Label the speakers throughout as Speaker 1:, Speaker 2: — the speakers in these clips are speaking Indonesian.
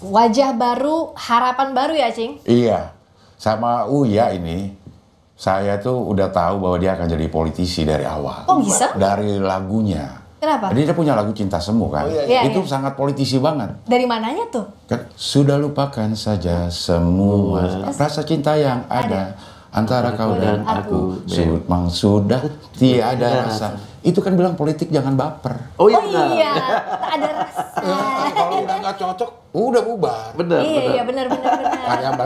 Speaker 1: Wajah baru, harapan baru ya, Cing?
Speaker 2: Iya, sama Uya ini, saya tuh udah tahu bahwa dia akan jadi politisi dari awal.
Speaker 1: Oh bisa?
Speaker 2: Dari lagunya.
Speaker 1: Kenapa?
Speaker 2: Jadi dia punya lagu Cinta Semu kan?
Speaker 1: iya.
Speaker 2: Itu sangat politisi banget.
Speaker 1: Dari mananya tuh?
Speaker 2: Kan, sudah lupakan saja semua rasa cinta yang ada antara kau dan aku. Memang sudah tiada rasa. Itu kan bilang politik jangan baper.
Speaker 1: Oh iya, tak ada rasa.
Speaker 2: Kalau udah nggak cocok, udah bubar.
Speaker 1: Iya, benar.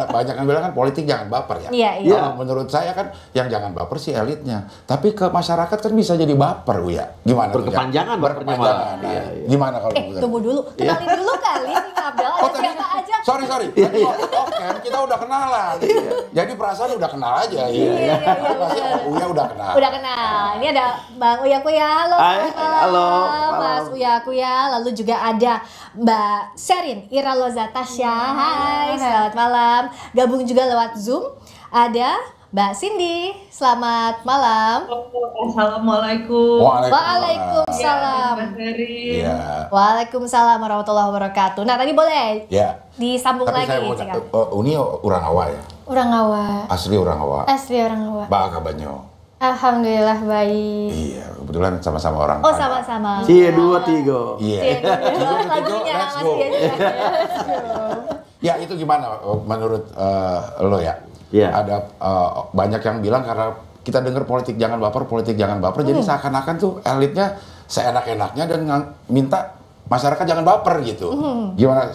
Speaker 2: Banyak yang bilang kan politik jangan baper ya.
Speaker 1: Iya.
Speaker 2: Kalau menurut saya kan yang jangan baper sih elitnya. Tapi ke masyarakat kan bisa jadi baper, Uya. Gimana?
Speaker 3: Berkepanjangan bapernya malah.
Speaker 2: Iya. Gimana kalau
Speaker 1: Tunggu dulu. Kenalin dulu kali nih Abdel. Ada siapa aja?
Speaker 2: Sorry. Oke, kita udah kenalan. Jadi perasaan udah kenal aja.
Speaker 1: Iya.
Speaker 2: Pasti Uya udah kenal.
Speaker 1: Udah kenal. Ini ada Bang Uya Kuya. Halo.
Speaker 3: Hai, halo.
Speaker 1: Mas Uya Kuya. Lalu juga ada Mbak Sherin Ira Lozatasya. Hai, selamat malam. Gabung juga lewat Zoom. Ada Mbak Cindy. Selamat malam.
Speaker 4: Assalamualaikum.
Speaker 1: Waalaikumsalam.
Speaker 2: Iya.
Speaker 1: Waalaikumsalam warahmatullahi wabarakatuh. Nah, tadi boleh disambung
Speaker 2: Tapi
Speaker 1: lagi.
Speaker 2: saya mau ini orang Awa ya?
Speaker 5: Orang Awa.
Speaker 2: Asli orang Awa.
Speaker 5: Asli orang Awa.
Speaker 2: Baka Banyo.
Speaker 5: Alhamdulillah baik.
Speaker 2: Iya, kebetulan sama-sama orang.
Speaker 1: Oh, sama-sama.
Speaker 3: Cie 2 3.
Speaker 2: Iya.
Speaker 1: Lagunya
Speaker 2: Let's
Speaker 1: Mas
Speaker 2: go.
Speaker 1: Dian.
Speaker 2: Ya, itu gimana menurut lo ya?
Speaker 3: Iya.
Speaker 2: Ada banyak yang bilang karena kita dengar politik jangan baper, jadi seakan-akan tuh elitnya seenak-enaknya dan minta masyarakat jangan baper gitu. Gimana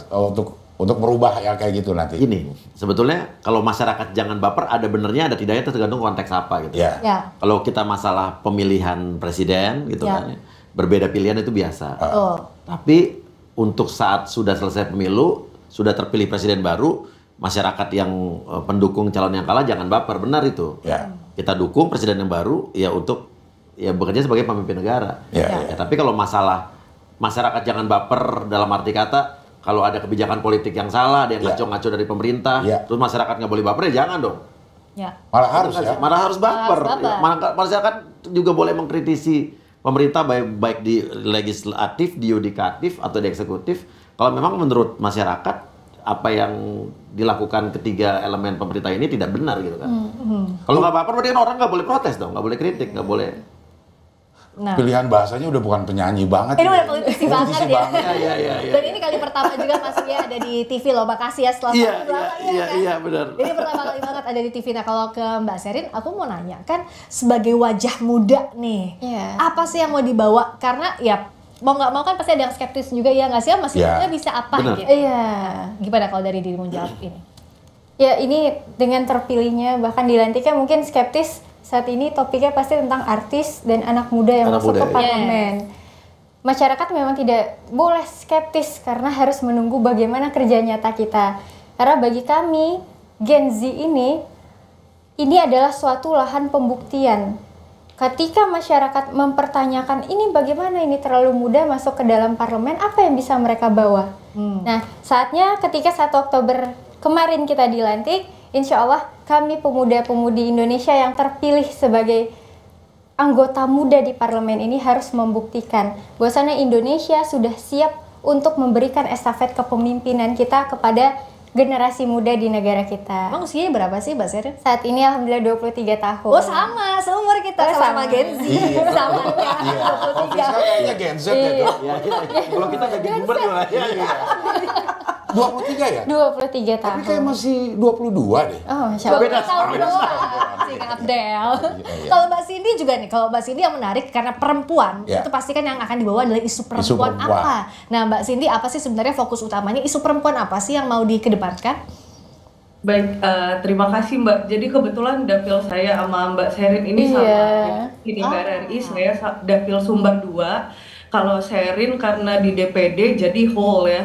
Speaker 2: untuk merubah yang kayak gitu nanti?
Speaker 3: Gini, sebetulnya kalau masyarakat jangan baper ada benernya ada tidaknya tergantung konteks apa gitu.
Speaker 2: Ya.
Speaker 1: Ya.
Speaker 3: Kalau kita masalah pemilihan presiden gitu
Speaker 1: Ya.
Speaker 3: kan, berbeda pilihan itu biasa.
Speaker 1: Betul.
Speaker 3: Tapi untuk saat sudah selesai pemilu, sudah terpilih presiden baru, masyarakat yang pendukung calon yang kalah jangan baper, benar itu.
Speaker 2: Ya.
Speaker 3: Kita dukung presiden yang baru ya untuk ya bekerja sebagai pemimpin negara.
Speaker 2: Ya.
Speaker 3: Ya, tapi kalau masalah masyarakat jangan baper dalam arti kata kalau ada kebijakan politik yang salah, ada yang ngaco-ngaco dari pemerintah, terus masyarakat nggak boleh baper, ya jangan dong.
Speaker 1: Ya.
Speaker 2: Malah harus ya.
Speaker 3: Malah harus baper.
Speaker 1: Harus baper.
Speaker 3: Ya, masyarakat juga boleh mengkritisi pemerintah baik di legislatif, di yudikatif, atau di eksekutif. Kalau memang menurut masyarakat apa yang dilakukan ketiga elemen pemerintah ini tidak benar gitu kan. Kalau nggak baper berarti kan orang nggak boleh protes dong, nggak boleh kritik, nggak boleh.
Speaker 1: Nah.
Speaker 2: Pilihan bahasanya udah bukan penyanyi banget.
Speaker 1: Ini udah politisi banget ya.
Speaker 3: Iya.
Speaker 1: Dan ini kali pertama juga Mas Uya ada di TV loh, makasih ya setelah
Speaker 3: Iya, benar.
Speaker 1: Ini pertama kali banget ada di TV. Nah, kalau ke Mbak Sherin, aku mau nanya kan sebagai wajah muda nih, apa sih yang mau dibawa? Karena ya mau nggak mau kan pasti ada yang skeptis juga ya nggak sih? Mas Sherin bisa apa gitu?
Speaker 5: Iya.
Speaker 1: Gimana kalau dari dirimu jawab ini?
Speaker 5: Ya ini dengan terpilihnya bahkan dilantiknya mungkin skeptis. Saat ini topiknya pasti tentang artis dan anak muda yang masuk ke parlemen. Masyarakat memang tidak boleh skeptis karena harus menunggu bagaimana kerja nyata kita. Karena bagi kami, Gen Z ini adalah suatu lahan pembuktian. Ketika masyarakat mempertanyakan ini bagaimana ini terlalu muda masuk ke dalam parlemen, apa yang bisa mereka bawa? Nah, saatnya ketika 1 Oktober kemarin kita dilantik, insya Allah kami pemuda-pemudi Indonesia yang terpilih sebagai anggota muda di parlemen ini harus membuktikan bahwasannya Indonesia sudah siap untuk memberikan estafet kepemimpinan kita kepada generasi muda di negara kita.
Speaker 1: Emang usianya berapa sih Mbak Sherin?
Speaker 5: Saat ini alhamdulillah 23 tahun.
Speaker 1: Oh sama, seumur kita sama Gen Z. Sama ya, 23.
Speaker 2: Kayaknya Gen Z ya.
Speaker 3: Kalau kita kayak boomer gimana?
Speaker 2: 23 ya?
Speaker 5: 23 tahun.
Speaker 2: Tapi kayak masih 22 deh.
Speaker 5: Oh, Masya Allah.
Speaker 3: Beda
Speaker 1: tahun doang. Si Abdel. Kalau Mbak Cindy juga nih, kalau Mbak Cindy yang menarik karena perempuan, itu pasti kan yang akan dibawa adalah isu perempuan apa. Nah Mbak Cindy apa sih sebenarnya fokus utamanya, isu perempuan apa sih yang mau dikedepankan?
Speaker 4: Baik, terima kasih Mbak. Jadi kebetulan dapil saya sama Mbak Sherin ini sama di DPR RI, saya dapil Sumbar 2. Kalau Sherin karena di DPD jadi whole ya,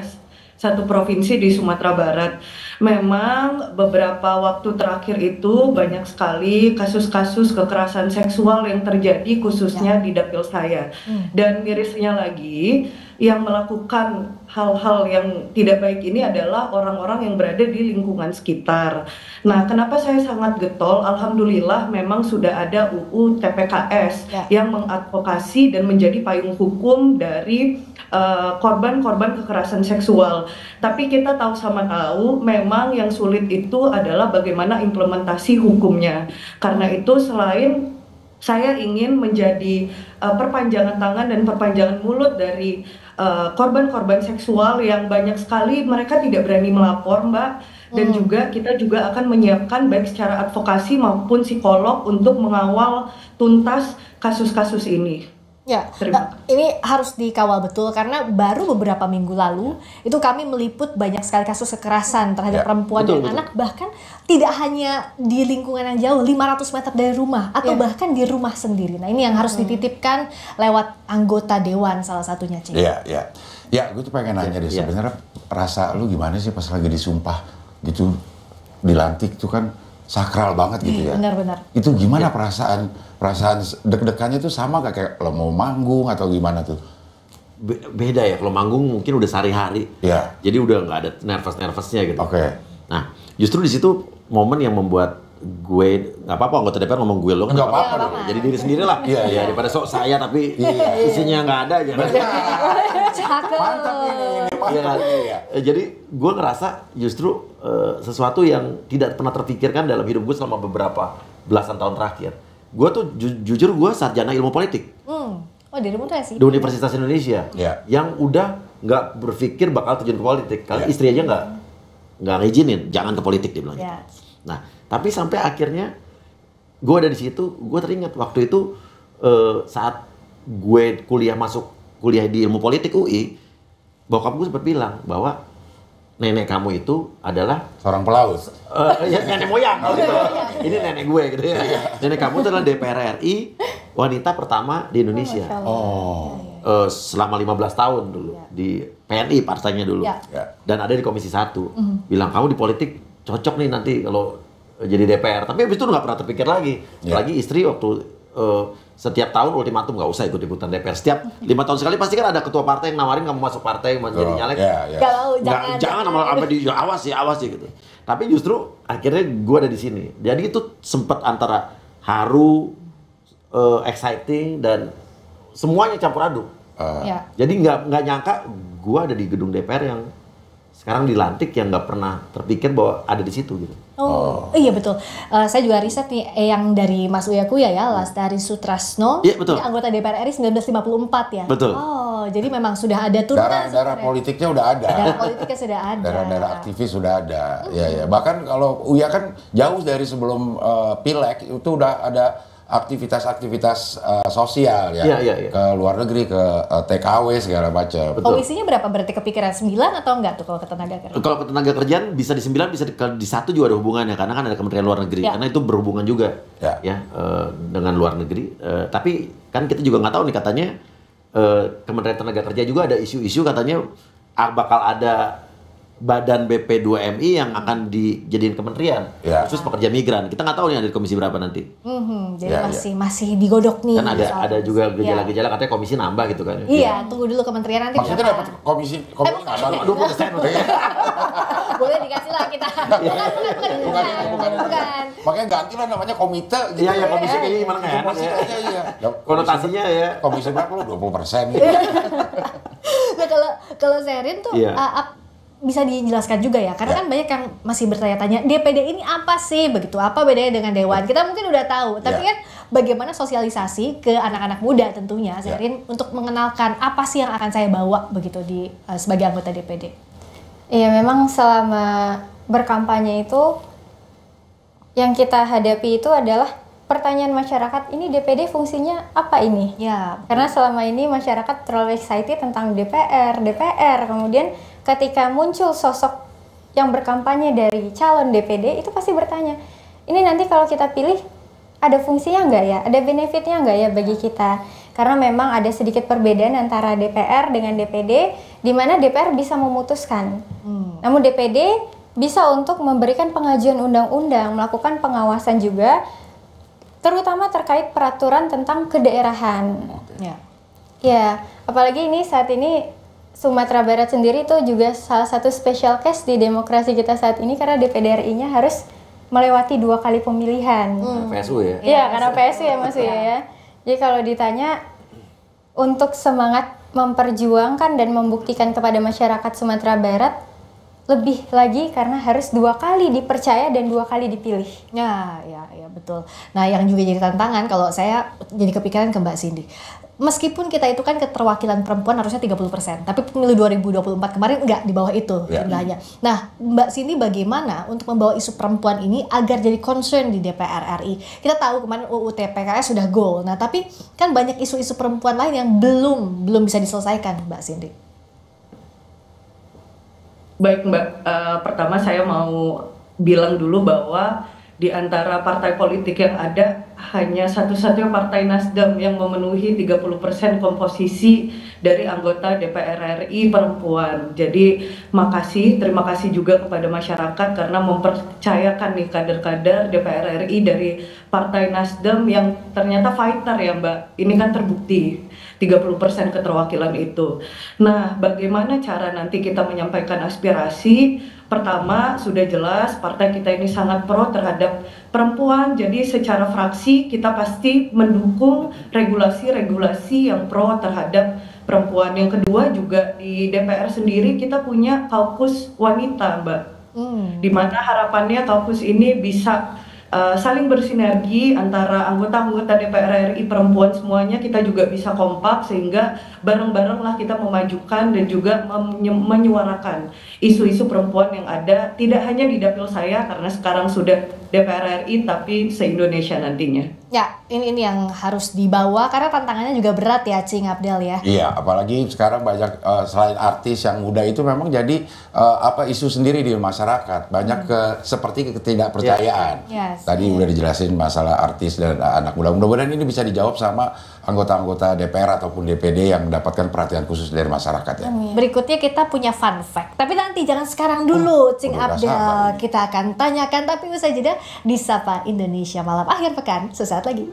Speaker 4: satu provinsi di Sumatera Barat. memang beberapa waktu terakhir itu banyak sekali kasus-kasus kekerasan seksual yang terjadi khususnya di dapil saya. Dan mirisnya lagi, yang melakukan hal-hal yang tidak baik ini adalah orang-orang yang berada di lingkungan sekitar. Nah, kenapa saya sangat getol? Alhamdulillah memang sudah ada UU TPKS yang mengadvokasi dan menjadi payung hukum dari korban-korban kekerasan seksual. Tapi kita tahu memang yang sulit itu adalah bagaimana implementasi hukumnya. Karena itu selain saya ingin menjadi perpanjangan tangan dan perpanjangan mulut dari korban-korban seksual yang banyak sekali mereka tidak berani melapor, Mbak. Dan juga kita juga akan menyiapkan baik secara advokasi maupun psikolog untuk mengawal tuntas kasus-kasus ini.
Speaker 1: Ya, nah, ini harus dikawal betul karena baru beberapa minggu lalu itu kami meliput banyak sekali kasus kekerasan terhadap perempuan dan anak, bahkan tidak hanya di lingkungan yang jauh 500 meter dari rumah atau bahkan di rumah sendiri. Nah, ini yang harus dititipkan lewat anggota dewan salah satunya, Cing.
Speaker 2: Ya, gue tuh pengen nanya deh, sebenarnya rasa lu gimana sih pas lagi disumpah gitu, dilantik tuh kan sakral banget gitu ya.
Speaker 1: Benar-benar.
Speaker 2: Itu gimana perasaan deg-degannya tuh sama gak kayak lo mau manggung atau gimana tuh?
Speaker 3: Beda ya, kalau manggung mungkin udah sehari-hari. Jadi udah nggak ada nervous-nervousnya gitu. Nah, justru di situ momen yang membuat gue, nggak apa-apa anggota DPR ngomong gue, lo kan nggak apa-apa. Jadi diri sendiri lah. Daripada sok saya tapi isinya nggak ada aja.
Speaker 1: Mantap
Speaker 3: ini. Jadi gue ngerasa justru sesuatu yang tidak pernah terpikirkan dalam hidup gue selama beberapa belasan tahun terakhir. Gue tuh jujur gue sarjana ilmu politik.
Speaker 1: Oh, dirimu tuh sih?
Speaker 3: Di Universitas Indonesia. Yang udah nggak berpikir bakal terjun ke politik. Karena istri aja nggak ngizinin, jangan ke politik dia bilang gitu. Nah, tapi sampai akhirnya gue ada di situ, gue teringat waktu itu saat gue masuk kuliah di ilmu politik UI, bokap gue sempat bilang bahwa nenek kamu itu adalah
Speaker 2: seorang pelaut.
Speaker 3: Ya, nenek moyang kalau gitu. Ini nenek gue gitu ya. Nenek kamu itu adalah DPR RI wanita pertama di Indonesia. Selama 15 tahun dulu di PNI partainya dulu. Dan ada di Komisi 1. Bilang kamu di politik cocok nih nanti kalau jadi DPR. Tapi habis itu nggak pernah terpikir lagi. Apalagi istri waktu setiap tahun ultimatum nggak usah ikut-ikutan DPR. Setiap 5 tahun sekali pasti kan ada ketua partai yang nawarin kamu masuk partai menjadi nyalek. Jangan sama di awas sih gitu. Tapi justru akhirnya gue ada di sini. Jadi itu sempat antara haru, exciting dan semuanya campur aduk. Jadi nggak nyangka gue ada di gedung DPR yang sekarang dilantik yang nggak pernah terpikir bahwa ada di situ gitu.
Speaker 1: Iya betul. Saya juga riset nih yang dari Mas Uya Kuya ya, Lastari Sutrasno, anggota DPR RI 1954 ya.
Speaker 3: Betul.
Speaker 1: Jadi memang sudah ada turunan.
Speaker 2: Darah politiknya udah ada.
Speaker 1: Darah politiknya sudah ada.
Speaker 2: Darah aktivis sudah ada. Ya. Bahkan kalau Uya kan jauh dari sebelum Pileg itu udah ada aktivitas sosial ya. Ke luar negeri, ke TKW segala macam.
Speaker 1: Komisinya berapa berarti kepikiran 9 atau enggak tuh kalau ke tenaga kerjaan?
Speaker 3: Kalau ke tenaga kerjaan bisa di 9, bisa di 1 juga ada hubungannya karena kan ada Kementerian Luar Negeri. Karena itu berhubungan juga dengan luar negeri. Tapi kan kita juga nggak tahu nih katanya Kementerian Tenaga Kerja juga ada isu-isu katanya bakal ada badan BP2MI yang akan dijadiin kementerian khusus pekerja migran. Kita nggak tahu nih ada di komisi berapa nanti.
Speaker 1: Jadi masih digodok nih.
Speaker 3: Kan ada juga gejala-gejala katanya komisi nambah gitu kan.
Speaker 1: Tunggu dulu kementerian nanti.
Speaker 2: Maksudnya dapat komisi nambah
Speaker 3: 20%.
Speaker 1: Boleh dikasih lah kita. Bukan.
Speaker 2: Makanya ganti lah namanya komite.
Speaker 3: Iya, komisi kayaknya gimana nggak enak ya. Konotasinya ya.
Speaker 2: Komisi berapa lu? 20%.
Speaker 1: Nah kalau Sherin tuh bisa dijelaskan juga ya, karena kan banyak yang masih bertanya-tanya DPD ini apa sih, begitu apa bedanya dengan Dewan. Kita mungkin udah tahu, tapi kan bagaimana sosialisasi ke anak-anak muda tentunya, Sherin, untuk mengenalkan apa sih yang akan saya bawa begitu di sebagai anggota DPD.
Speaker 5: Iya, memang selama berkampanye itu yang kita hadapi itu adalah pertanyaan masyarakat, ini DPD fungsinya apa ini? Karena selama ini masyarakat terlalu excited tentang DPR, kemudian ketika muncul sosok yang berkampanye dari calon DPD itu pasti bertanya, ini nanti kalau kita pilih ada fungsinya nggak ya, ada benefitnya nggak ya bagi kita? Karena memang ada sedikit perbedaan antara DPR dengan DPD, di mana DPR bisa memutuskan, namun DPD bisa untuk memberikan pengajuan undang-undang, melakukan pengawasan juga, terutama terkait peraturan tentang kedaerahan. Ya, apalagi ini saat ini Sumatera Barat sendiri itu juga salah satu special case di demokrasi kita saat ini karena DPD RI-nya harus melewati 2 kali pemilihan.
Speaker 3: PSU ya?
Speaker 5: Iya, karena PSU ya Mas ya. Jadi kalau ditanya untuk semangat memperjuangkan dan membuktikan kepada masyarakat Sumatera Barat, lebih lagi karena harus 2 kali dipercaya dan 2 kali dipilih.
Speaker 1: Ya betul. Nah, yang juga jadi tantangan kalau saya jadi kepikiran ke Mbak Cindy. Meskipun kita itu kan keterwakilan perempuan harusnya 30%, tapi pemilu 2024 kemarin enggak di bawah itu jumlahnya. Nah, Mbak Cindy bagaimana untuk membawa isu perempuan ini agar jadi concern di DPR RI? Kita tahu kemarin UU TPKS sudah goal. Nah, tapi kan banyak isu-isu perempuan lain yang belum bisa diselesaikan, Mbak Cindy.
Speaker 4: Baik Mbak, pertama saya mau bilang dulu bahwa di antara partai politik yang ada hanya satu-satunya partai Nasdem yang memenuhi 30% komposisi dari anggota DPR RI perempuan. Jadi terima kasih juga kepada masyarakat karena mempercayakan nih kader-kader DPR RI dari partai Nasdem yang ternyata fighter ya Mbak. Ini kan terbukti 30% keterwakilan itu. Nah, bagaimana cara nanti kita menyampaikan aspirasi? Pertama, sudah jelas partai kita ini sangat pro terhadap perempuan, jadi secara fraksi kita pasti mendukung regulasi-regulasi yang pro terhadap perempuan. Yang kedua juga di DPR sendiri kita punya kaukus wanita, Mbak. Di mana harapannya kaukus ini bisa saling bersinergi antara anggota-anggota DPR RI perempuan semuanya, kita juga bisa kompak sehingga bareng-bareng lah kita memajukan dan juga menyuarakan isu-isu perempuan yang ada tidak hanya di dapil saya karena sekarang sudah DPR RI tapi se-Indonesia nantinya.
Speaker 1: Ya, ini yang harus dibawa karena tantangannya juga berat ya, Cing Abdel ya.
Speaker 2: Iya, apalagi sekarang banyak selain artis yang muda itu memang jadi isu sendiri di masyarakat. Banyak seperti ketidakpercayaan. Tadi udah dijelasin masalah artis dan anak muda. Mudah-mudahan ini bisa dijawab sama anggota-anggota DPR ataupun DPD yang mendapatkan perhatian khusus dari masyarakat ya.
Speaker 1: Berikutnya kita punya fun fact. Tapi nanti jangan sekarang dulu, Cing Abdel. Kita akan tanyakan tapi usai jeda di Sapa Indonesia Malam akhir pekan sesaat lagi.